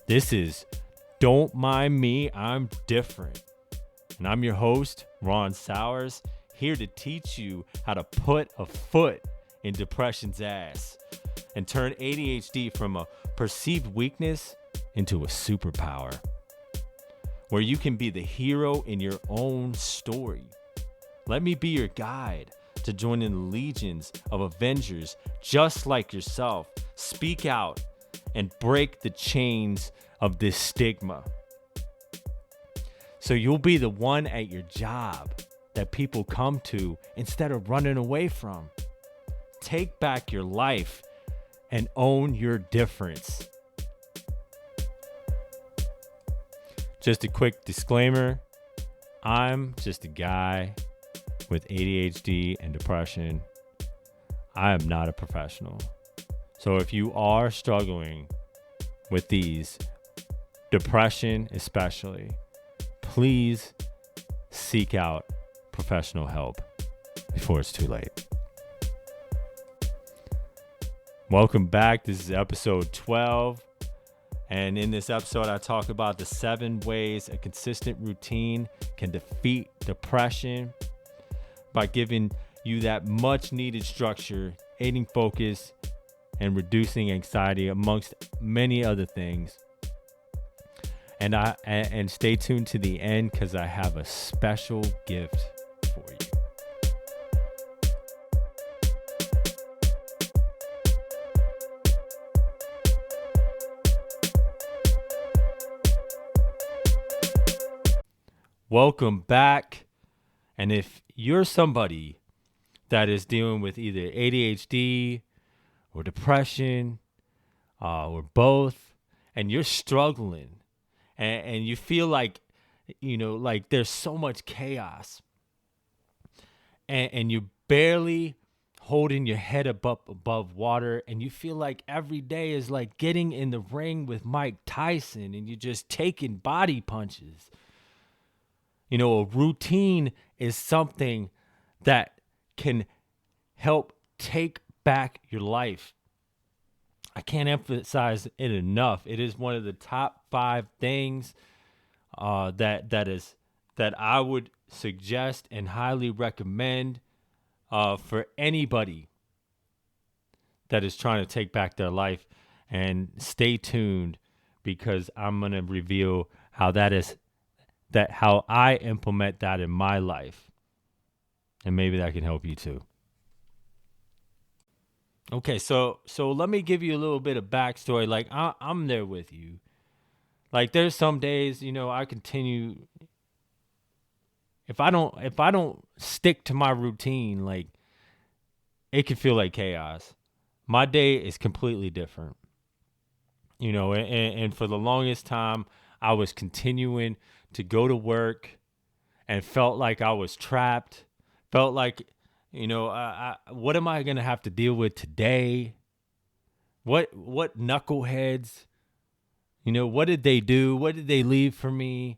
This is Don't Mind Me, I'm Different. And I'm your host, Ron Sowers, here to teach you how to put a foot in depression's ass and turn ADHD from a perceived weakness into a superpower, where you can be the hero in your own story. Let me be your guide to join in the legions of Avengers just like yourself. Speak out and break the chains of this stigma. So you'll be the one at your job that people come to instead of running away from. Take back your life and own your difference. Just a quick disclaimer, I'm just a guy with ADHD and depression. I am not a professional. So if you are struggling with these, depression especially, please seek out professional help before it's too late. Welcome back. This is episode 12. And in this episode, I talk about the 7 ways a consistent routine can defeat depression by giving you that much needed structure, aiding focus, and reducing anxiety, amongst many other things. And stay tuned to the end because I have a special gift for you. Welcome back. And if you're somebody that is dealing with either ADHD or depression or both, and you're struggling and you feel like, like there's so much chaos and you're barely holding your head above water, and you feel like every day is like getting in the ring with Mike Tyson and you're just taking body punches. A routine is something that can help take back your life. I can't emphasize it enough. It is one of the top 5 things that I would suggest and highly recommend for anybody that is trying to take back their life. And stay tuned because I'm going to reveal how how I implement that in my life. And maybe that can help you too. Okay, so let me give you a little bit of backstory. Like I'm there with you. Like there's some days, I continue. If I don't stick to my routine, like it can feel like chaos. My day is completely different. And for the longest time, I was continuing to go to work and felt like I was trapped. Felt like, what am I going to have to deal with today? What knuckleheads, what did they do? What did they leave for me?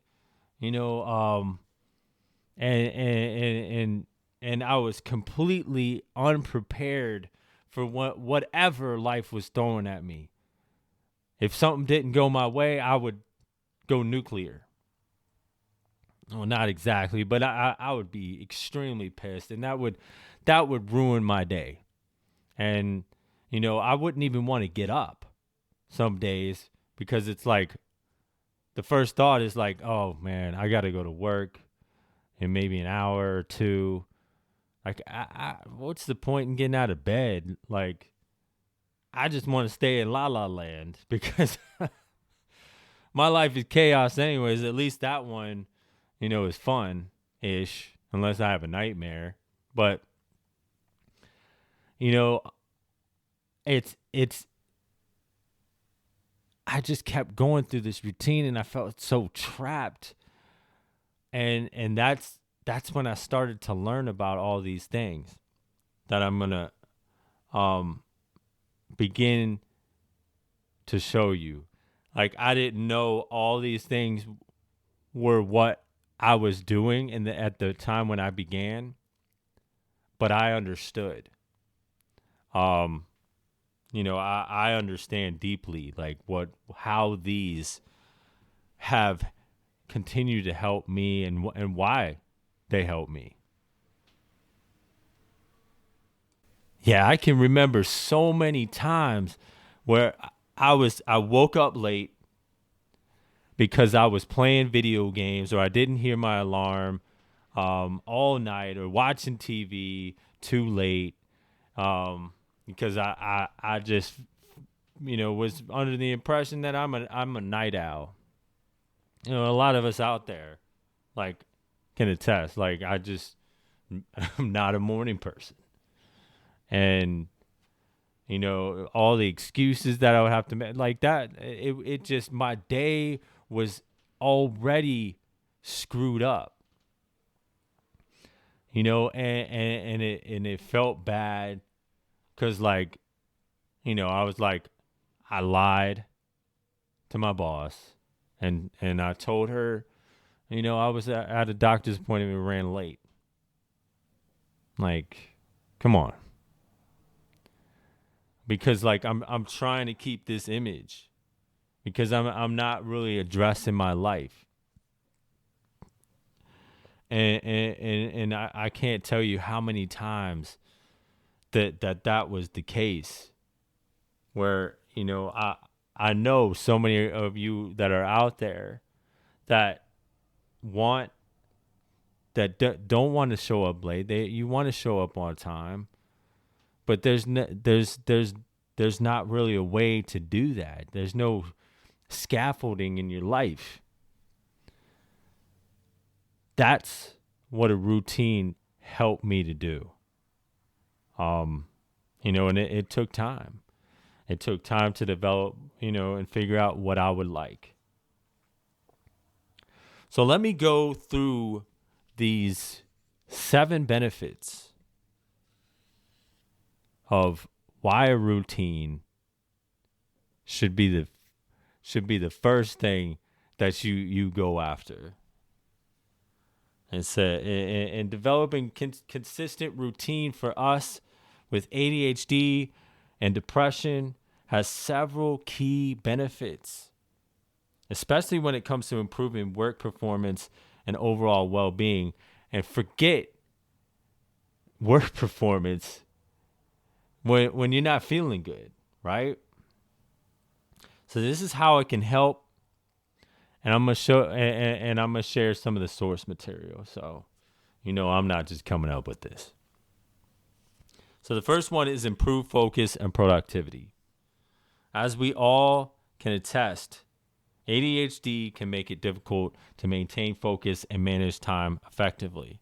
And I was completely unprepared for whatever life was throwing at me. If something didn't go my way, I would go nuclear. Well, not exactly, but I would be extremely pissed, and that would ruin my day. And, I wouldn't even want to get up some days because it's like the first thought is like, oh, man, I got to go to work in maybe an hour or two. Like, what's the point in getting out of bed? Like, I just want to stay in La La Land because my life is chaos anyways. At least that one, is fun-ish, unless I have a nightmare. But, I just kept going through this routine and I felt so trapped. And that's when I started to learn about all these things that I'm going to begin to show you. Like, I didn't know all these things were what I was doing at the time when I began, but I understood. I understand deeply like how these have continued to help me and why they help me. Yeah, I can remember so many times where I woke up late because I was playing video games or I didn't hear my alarm all night, or watching TV too late, because I just was under the impression that I'm a night owl. A lot of us out there like can attest. Like I'm not a morning person, and all the excuses that I would have to make, like that. It just, my day was already screwed up. And it felt bad because I was like, I lied to my boss, and I told her, I was at a doctor's appointment and ran late. Like, come on. Because I'm trying to keep this image because I'm not really addressing my life. And I can't tell you how many times that was the case where, I know so many of you that are out there that don't want to show up late. You want to show up on time, but there's not really a way to do that. There's no scaffolding in your life. That's what a routine helped me to do. And it took time. It took time to develop, and figure out what I would like. So let me go through these 7 benefits of why a routine should be the first thing that you go after. And so, in developing consistent routine for us with ADHD and depression has several key benefits, especially when it comes to improving work performance and overall well-being. And forget work performance when you're not feeling good, right? So this is how it can help. And I'm gonna show and I'm gonna share some of the source material. So, I'm not just coming up with this. So the first one is improved focus and productivity. As we all can attest, ADHD can make it difficult to maintain focus and manage time effectively.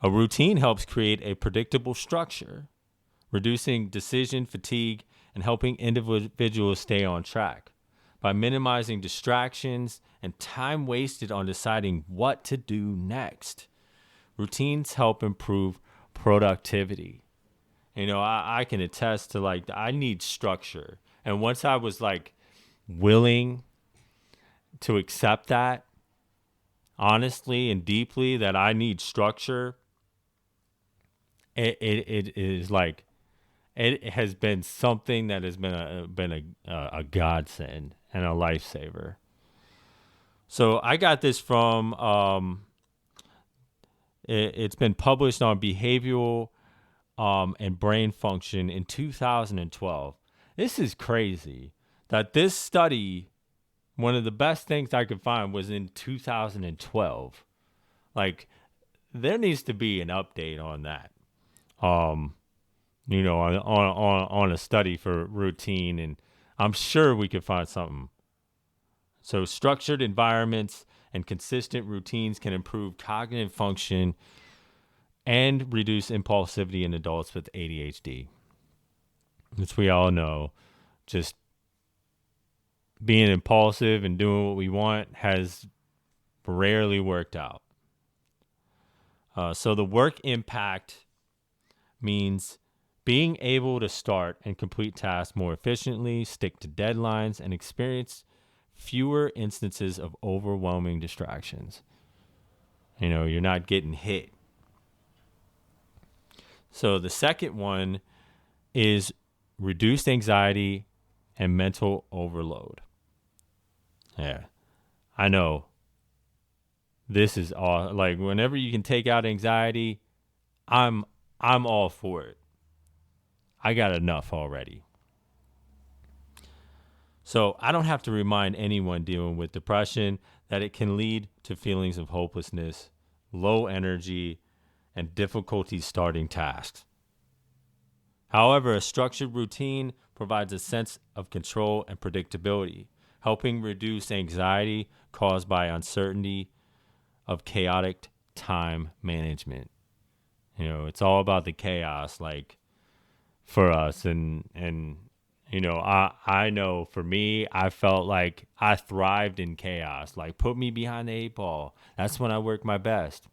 A routine helps create a predictable structure, reducing decision fatigue and helping individuals stay on track. By minimizing distractions and time wasted on deciding what to do next. Routines help improve productivity. I can attest to I need structure. And once I was willing to accept that, honestly and deeply, that I need structure, it is it has been something that has been a godsend and a lifesaver. So I got this from it's been published on behavioral and brain function in 2012. This is crazy that this study, one of the best things I could find, was in 2012. There needs to be an update on that. On a study for routine, and I'm sure we could find something. So structured environments and consistent routines can improve cognitive function and reduce impulsivity in adults with ADHD. Which we all know, just being impulsive and doing what we want has rarely worked out. So the work impact means being able to start and complete tasks more efficiently, stick to deadlines, and experience fewer instances of overwhelming distractions. You're not getting hit. So the second one is reduced anxiety and mental overload. Yeah, I know. This is all, like, whenever you can take out anxiety, I'm all for it. I got enough already. So I don't have to remind anyone dealing with depression that it can lead to feelings of hopelessness, low energy, and difficulty starting tasks. However, a structured routine provides a sense of control and predictability, helping reduce anxiety caused by uncertainty of chaotic time management. It's all about the chaos, like, for us. And I know for me, I felt like I thrived in chaos. Like, put me behind the eight ball. That's when I work my best.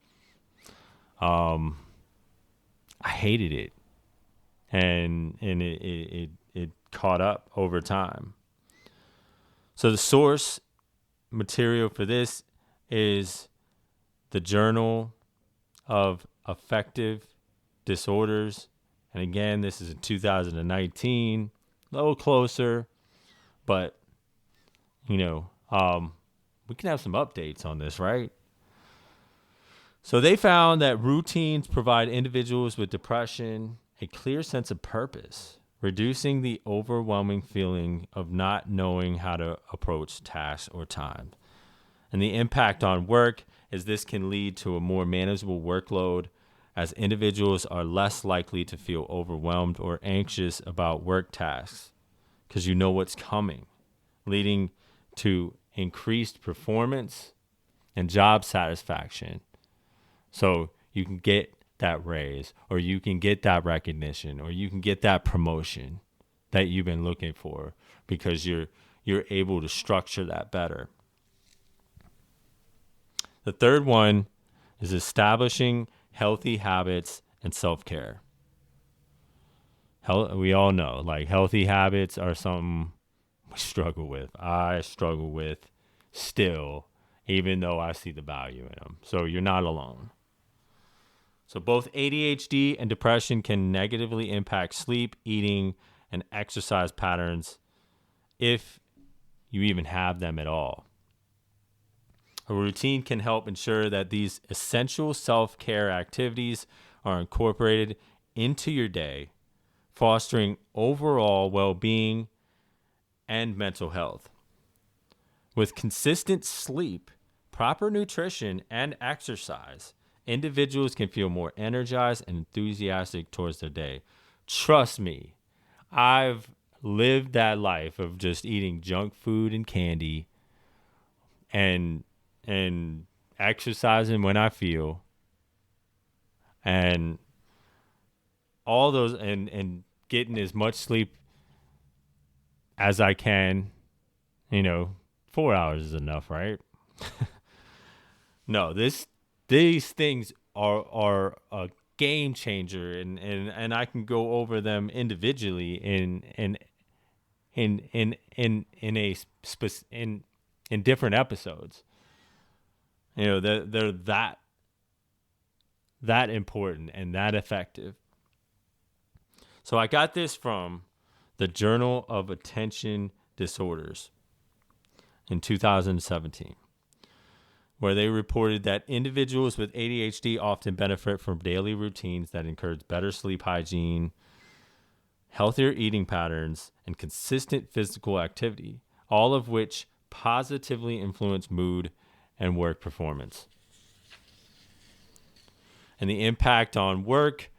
I hated it. And it caught up over time. So the source material for this is the Journal of Affective Disorders. And again, this is in 2019, a little closer, but we can have some updates on this, right? So they found that routines provide individuals with depression a clear sense of purpose, reducing the overwhelming feeling of not knowing how to approach tasks or time. And the impact on work is this can lead to a more manageable workload, as individuals are less likely to feel overwhelmed or anxious about work tasks because you know what's coming, leading to increased performance and job satisfaction. So you can get that raise, or you can get that recognition, or you can get that promotion that you've been looking for because you're able to structure that better. The third one is establishing healthy habits and self-care. We all know, like, healthy habits are something we struggle with. I struggle with still, even though I see the value in them. So you're not alone. So both ADHD and depression can negatively impact sleep, eating, and exercise patterns if you even have them at all. A routine can help ensure that these essential self-care activities are incorporated into your day, fostering overall well-being and mental health. With consistent sleep, proper nutrition, and exercise, individuals can feel more energized and enthusiastic towards their day. Trust me, I've lived that life of just eating junk food and candy and exercising when I feel, and all those, and getting as much sleep as I can. 4 hours is enough, right? No, these things are a game changer, and I can go over them individually in different episodes. They're that important and that effective. So I got this from the Journal of Attention Disorders in 2017, where they reported that individuals with ADHD often benefit from daily routines that encourage better sleep hygiene, healthier eating patterns, and consistent physical activity, all of which positively influence mood and work performance. And the impact on work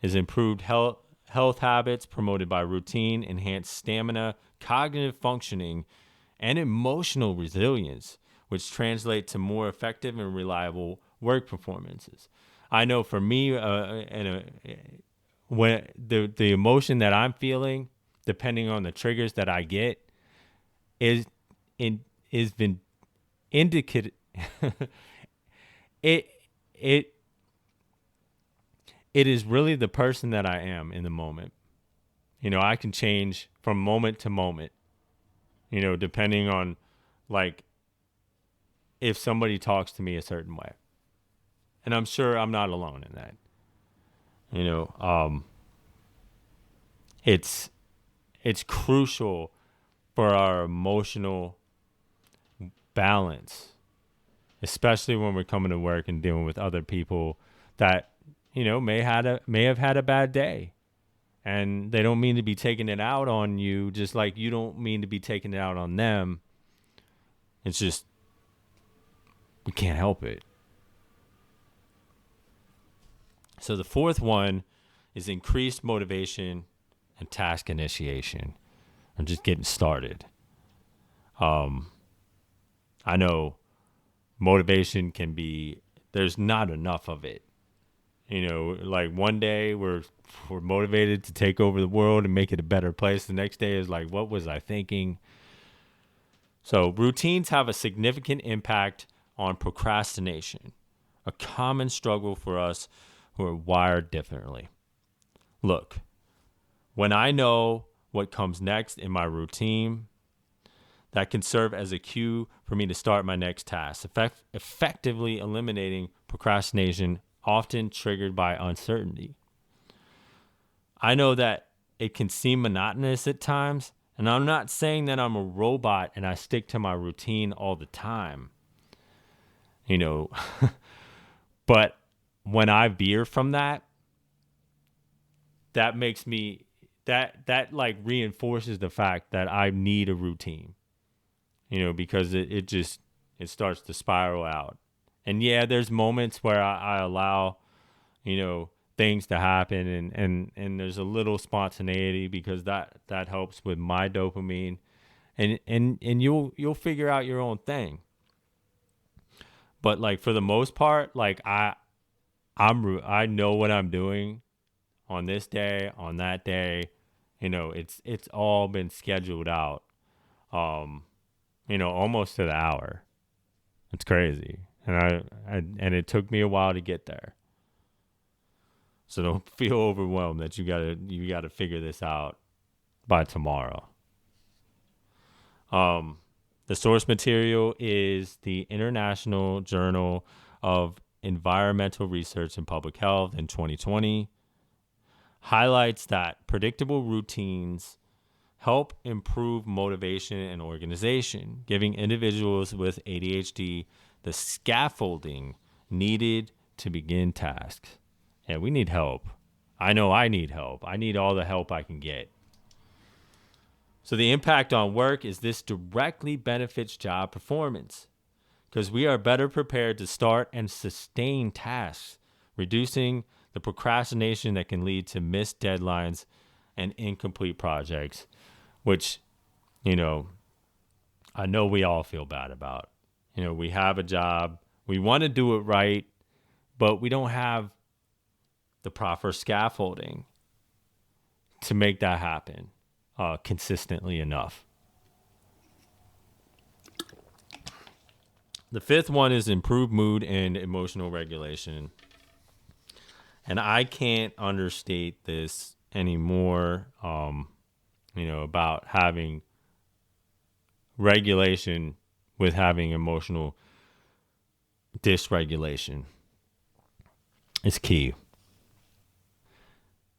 is improved health habits promoted by routine, enhanced stamina, cognitive functioning, and emotional resilience, which translate to more effective and reliable work performances. I know for me, when the emotion that I'm feeling, depending on the triggers that I get, is been indicated. it is really the person that I am in the moment. I can change from moment to moment, depending on, like, if somebody talks to me a certain way. And I'm sure I'm not alone in that. It's it's crucial for our emotional balance, especially when we're coming to work and dealing with other people that, may have had a bad day. And they don't mean to be taking it out on you, just like you don't mean to be taking it out on them. It's just, we can't help it. So the fourth one is increased motivation and task initiation. I'm just getting started. I know motivation there's not enough of it. Like one day we're motivated to take over the world and make it a better place. The next day is like, what was I thinking? So routines have a significant impact on procrastination, a common struggle for us who are wired differently. Look, when I know what comes next in my routine, that can serve as a cue for me to start my next task, effectively eliminating procrastination, often triggered by uncertainty. I know that it can seem monotonous at times, and I'm not saying that I'm a robot and I stick to my routine all the time. But when I veer from that makes me that like reinforces the fact that I need a routine. Because it starts to spiral out. And yeah, there's moments where I allow, things to happen and there's a little spontaneity because that helps with my dopamine, and you'll figure out your own thing. But like for the most part, like I know what I'm doing on this day, on that day. It's all been scheduled out. Almost to the hour. It's crazy. And it took me a while to get there. So don't feel overwhelmed that you gotta figure this out by tomorrow. The source material is the International Journal of Environmental Research and Public Health in 2020. Highlights that predictable routines help improve motivation and organization, giving individuals with ADHD the scaffolding needed to begin tasks. And we need help. I know I need help. I need all the help I can get. So the impact on work is this directly benefits job performance because we are better prepared to start and sustain tasks, reducing the procrastination that can lead to missed deadlines and incomplete projects, which, I know we all feel bad about. We have a job, we want to do it right, but we don't have the proper scaffolding to make that happen consistently enough. The fifth one is improved mood and emotional regulation. And I can't understate this anymore, about having regulation with having emotional dysregulation. It's key.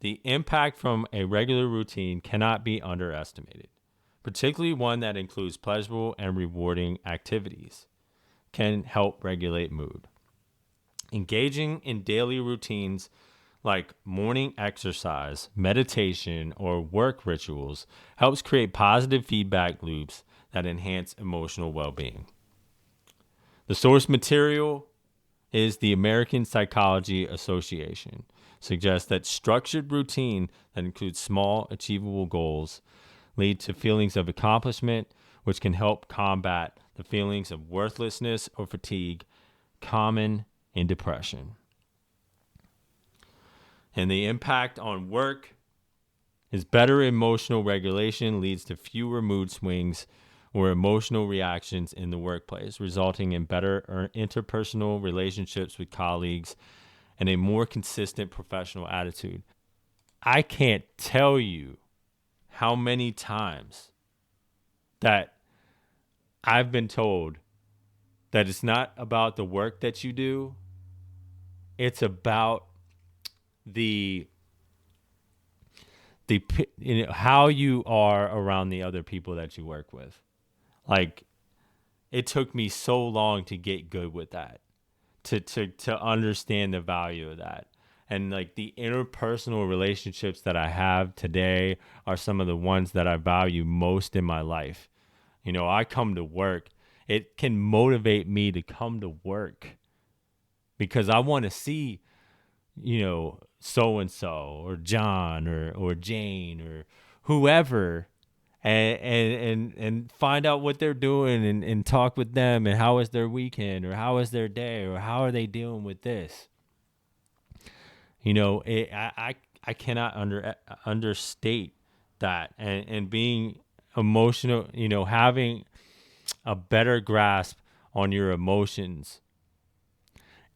The impact from a regular routine cannot be underestimated, particularly one that includes pleasurable and rewarding activities can help regulate mood. Engaging in daily routines like morning exercise, meditation, or work rituals helps create positive feedback loops that enhance emotional well-being. The source material is the American Psychology Association. Suggests that structured routine that includes small, achievable goals lead to feelings of accomplishment, which can help combat the feelings of worthlessness or fatigue common in depression. And the impact on work is better emotional regulation leads to fewer mood swings or emotional reactions in the workplace, resulting in better interpersonal relationships with colleagues and a more consistent professional attitude. I can't tell you how many times that I've been told that it's not about the work that you do, it's about the how you are around the other people that you work with. Like, it took me so long to get good with that, to understand the value of that. And like the interpersonal relationships that I have today are some of the ones that I value most in my life. I come to work. It can motivate me to come to work because I want to see, so and so or John or Jane or whoever, and find out what they're doing and talk with them, and how is their weekend, or how is their day, or how are they dealing with this. I cannot understate that, and being emotional, having a better grasp on your emotions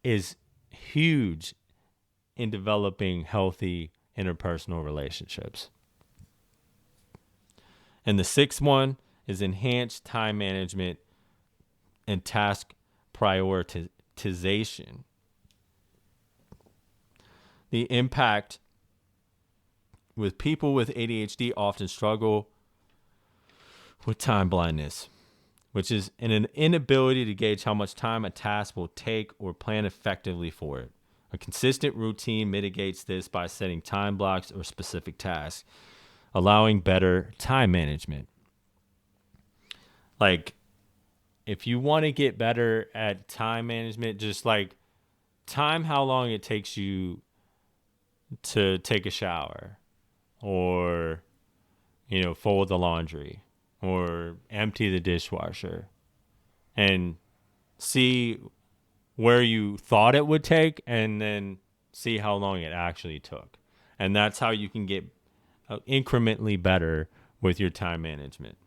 is huge in developing healthy interpersonal relationships. And the sixth one is enhanced time management and task prioritization. The impact with people with ADHD often struggle with time blindness, which is an inability to gauge how much time a task will take or plan effectively for it. A consistent routine mitigates this by setting time blocks or specific tasks, allowing better time management. Like, if you want to get better at time management, just like time how long it takes you to take a shower, or, fold the laundry, or empty the dishwasher, and see where you thought it would take, and then see how long it actually took. And that's how you can get incrementally better with your time management.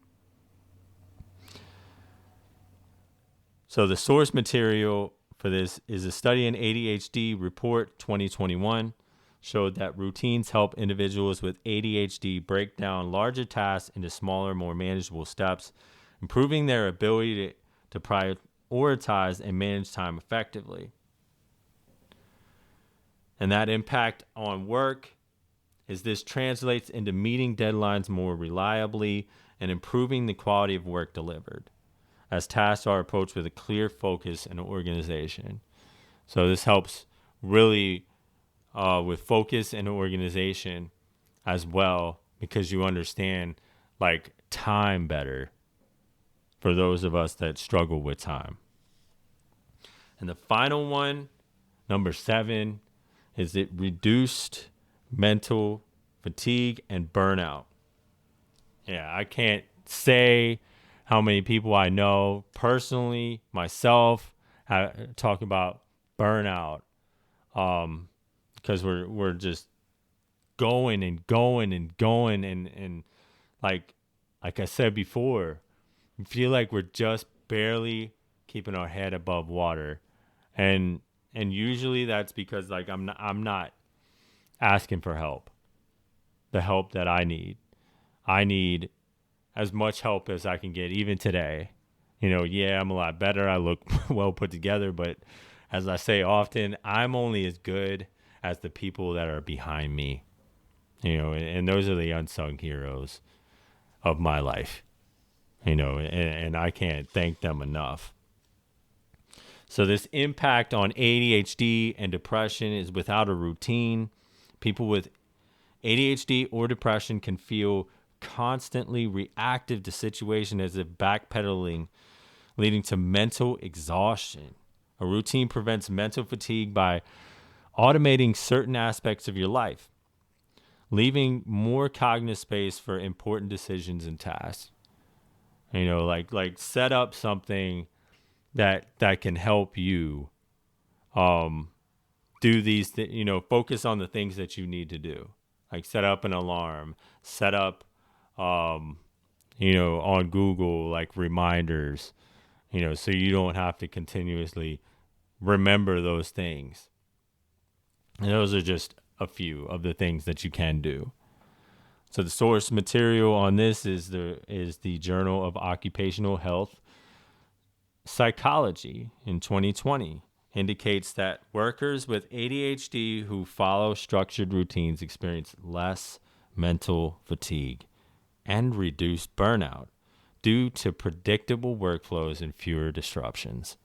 So the source material for this is a study in ADHD report 2021 showed that routines help individuals with ADHD break down larger tasks into smaller, more manageable steps, improving their ability to prioritize and manage time effectively. And that impact on work is this translates into meeting deadlines more reliably and improving the quality of work delivered, as tasks are approached with a clear focus and organization. So this helps really with focus and organization as well, because you understand like time better for those of us that struggle with time. And the final one, number 7, is it reduced mental fatigue and burnout. Yeah, I can't say how many people I know personally, myself, talk about burnout, because we're just going and going and going, and like I said before, we feel like we're just barely keeping our head above water, and usually that's because like I'm not asking for help, the help that I need. I need as much help as I can get, even today. Yeah, I'm a lot better. I look well put together, but as I say often, I'm only as good as the people that are behind me. And those are the unsung heroes of my life. And I can't thank them enough. So this impact on ADHD and depression is without a routine. People with ADHD or depression can feel constantly reactive to situations as if backpedaling, leading to mental exhaustion. A routine prevents mental fatigue by automating certain aspects of your life, leaving more cognitive space for important decisions and tasks. Like set up something that can help you do these focus on the things that you need to do. Like set up an alarm, set up on Google like reminders, so you don't have to continuously remember those things. And those are just a few of the things that you can do. So the source material on this is the Journal of Occupational Health Psychology in 2020. Indicates that workers with ADHD who follow structured routines experience less mental fatigue, and reduced burnout due to predictable workflows and fewer disruptions.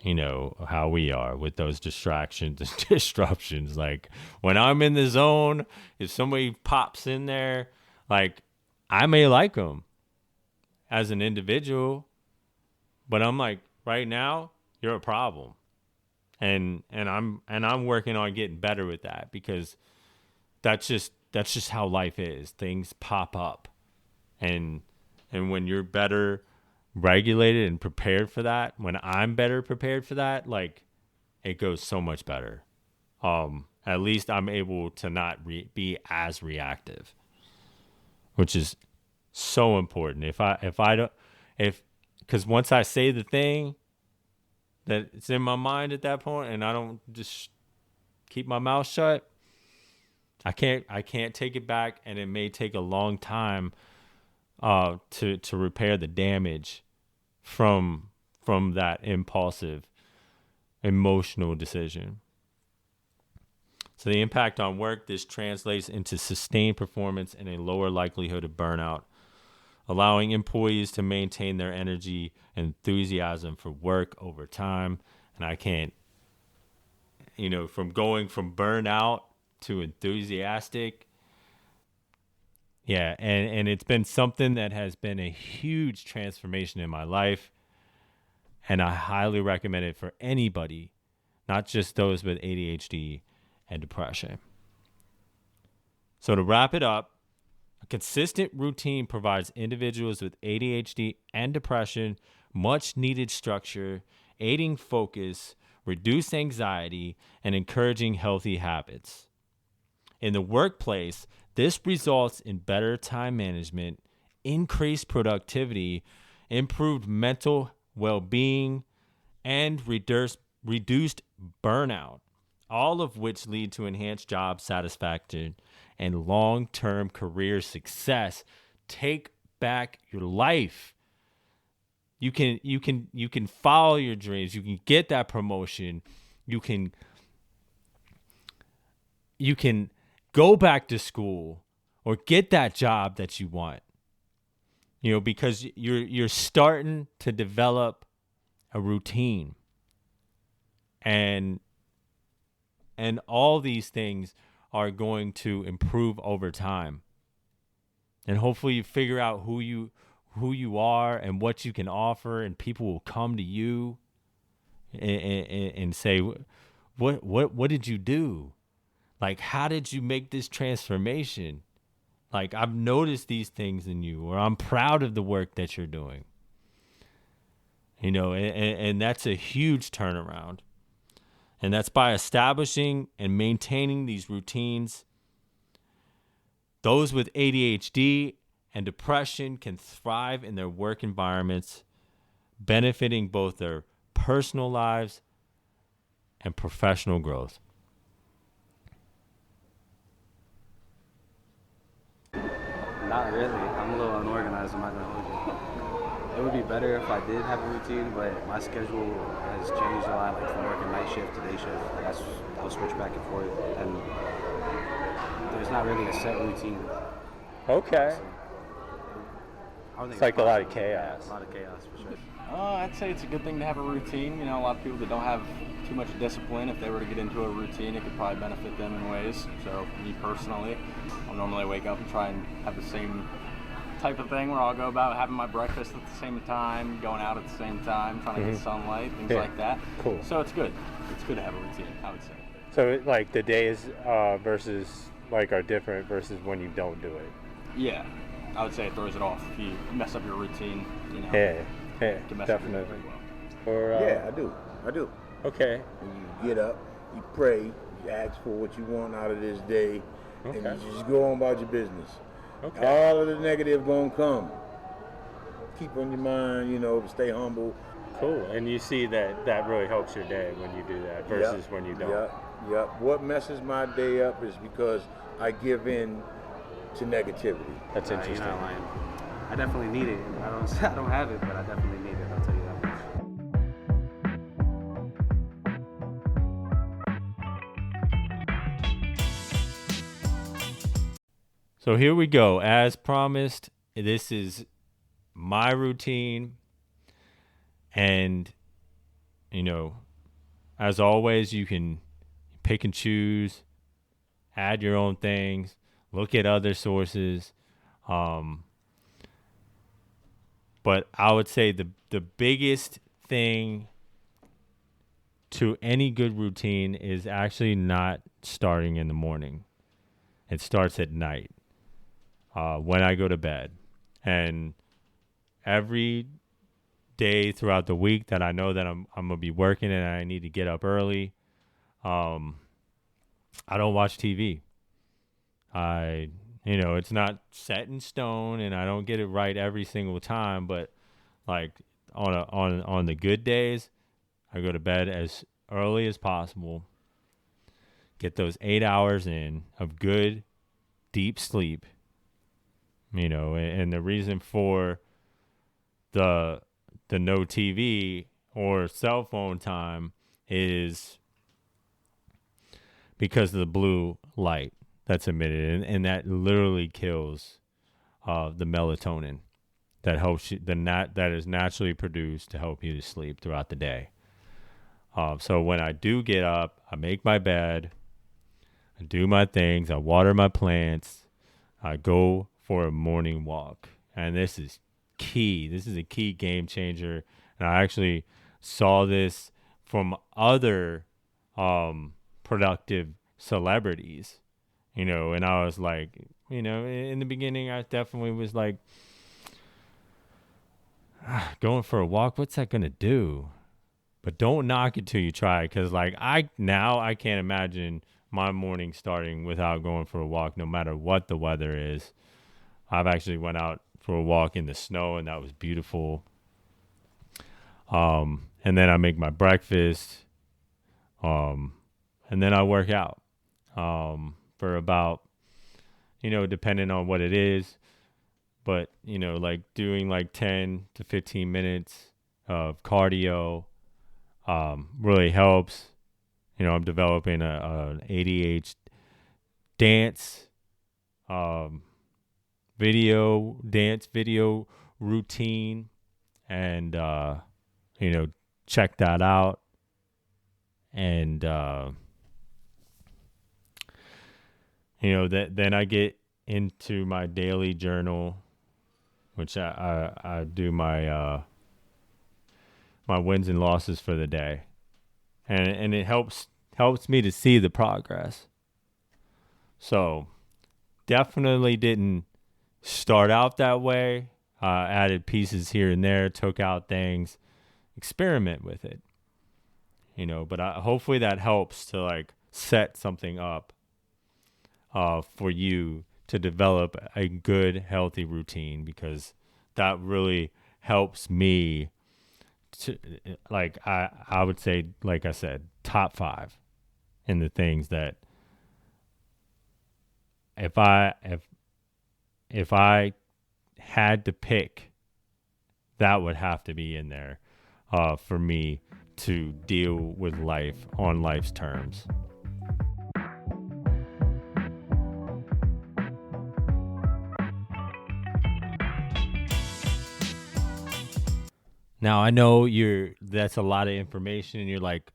You know how we are with those distractions and disruptions. Like when I'm in the zone, if somebody pops in there, like I may like them as an individual, but I'm like, right now, you're a problem. And I'm working on getting better with that, because that's just how life is. Things pop up. And when you're better regulated and prepared for that, when I'm better prepared for that, like it goes so much better. At least I'm able to not be as reactive, which is so important. Because once I say the thing that it's in my mind at that point, and I don't just keep my mouth shut, I can't take it back, and it may take a long time to repair the damage from that impulsive emotional decision. So the impact on work, this translates into sustained performance and a lower likelihood of burnout, allowing employees to maintain their energy and enthusiasm for work over time. And I can't, from going from burnout to enthusiastic. Yeah, and it's been something that has been a huge transformation in my life. And I highly recommend it for anybody, not just those with ADHD and depression. So to wrap it up, a consistent routine provides individuals with ADHD and depression much needed structure, aiding focus, reduce anxiety, and encouraging healthy habits. In the workplace, this results in better time management, increased productivity, improved mental well-being, and reduced burnout, all of which lead to enhanced job satisfaction and long-term career success. Take back your life. You can follow your dreams. You can get that promotion. You can go back to school or get that job that you want. Because you're starting to develop a routine. And all these things are going to improve over time. And hopefully you figure out who you are and what you can offer, and people will come to you and say, what did you do? Like, how did you make this transformation? Like, I've noticed these things in you, or I'm proud of the work that you're doing. And that's a huge turnaround. And that's by establishing and maintaining these routines. Those with ADHD and depression can thrive in their work environments, benefiting both their personal lives and professional growth. Not really. I'm a little unorganized, I'm not gonna hold you. It would be better if I did have a routine, but my schedule has changed a lot, like from working night shift to day shift. Like I'll switch back and forth, and there's not really a set routine. Okay. So, it's like a lot of chaos. Yeah, a lot of chaos for sure. I'd say it's a good thing to have a routine. A lot of people that don't have too much discipline, if they were to get into a routine, it could probably benefit them in ways. So me personally, I'll normally wake up and try and have the same type of thing where I'll go about having my breakfast at the same time, going out at the same time, trying to get sunlight, things like that. Cool. So it's good. It's good to have a routine, I would say. So like the days versus like are different versus when you don't do it. Yeah, I would say it throws it off if you mess up your routine. Yeah, it can mess up your day definitely. well. Or, yeah, I do. Okay. When you get up, you pray, you ask for what you want out of this day, and you just go on about your business. Okay. All of the negative gonna come. Keep on your mind, stay humble. Cool. And you see that really helps your day when you do that versus when you don't. Yep. What messes my day up is because I give in to negativity. That's interesting. You're not lying. I definitely need it. I don't have it, but I definitely need it. I'll tell you that much. So here we go. As promised, this is my routine. And, as always, you can pick and choose, add your own things, look at other sources. But I would say the biggest thing to any good routine is actually not starting in the morning. It starts at night, when I go to bed. And every day throughout the week that I know that I'm going to be working and I need to get up early, I don't watch TV. It's not set in stone and I don't get it right every single time, but like on the good days, I go to bed as early as possible, get those 8 hours in of good, deep sleep, and the reason for the no TV or cell phone time is because of the blue light that's emitted, and that literally kills the melatonin that helps you, that is naturally produced to help you to sleep throughout the day. So when I do get up, I make my bed, I do my things, I water my plants, I go for a morning walk. And this is key. This is a key game changer. And I actually saw this from other productive celebrities, and I was like, in the beginning, I definitely was like, going for a walk, what's that going to do? But don't knock it till you try it, because I can't imagine my morning starting without going for a walk, no matter what the weather is. I've actually went out for a walk in the snow, and that was beautiful. And then I make my breakfast, and then I work out for about, depending on what it is, but, doing 10 to 15 minutes of cardio really helps. I'm developing an ADHD dance video routine, and check that out. And then I get into my daily journal, which I do my my wins and losses for the day, and it helps me to see the progress. So definitely didn't start out that way. Added pieces here and there, took out things, experiment with it, but hopefully that helps to set something up for you to develop a good, healthy routine, because that really helps me to, I would say, like I said, top 5 in the things that if I had to pick, that would have to be in there for me to deal with life on life's terms. Now, I know that's a lot of information, and you're like,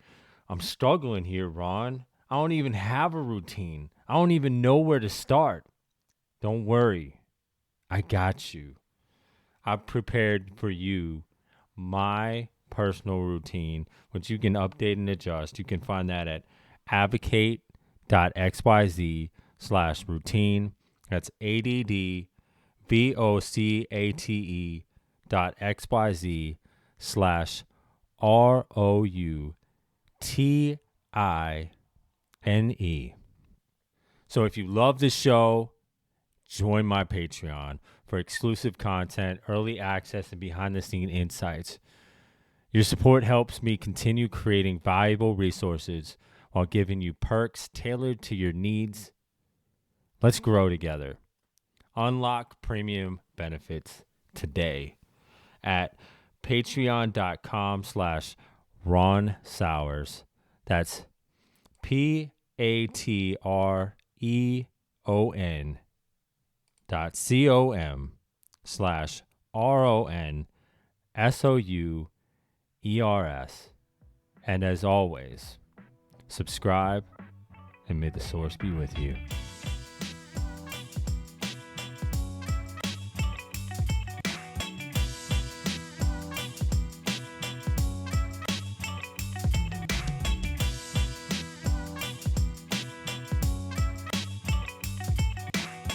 I'm struggling here, Ron. I don't even have a routine. I don't even know where to start. Don't worry. I got you. I've prepared for you my personal routine, which you can update and adjust. You can find that at advocate.xyz/routine. That's ADVOCATE.xyz/ROUTINE. So if you love this show, join my Patreon for exclusive content, early access, and behind-the-scenes insights. Your support helps me continue creating valuable resources while giving you perks tailored to your needs. Let's grow together. Unlock premium benefits today at patreon.com/Ron Sowers. That's PATREON patreon.com/RONSOUERS. And as always, subscribe, and may the source be with you.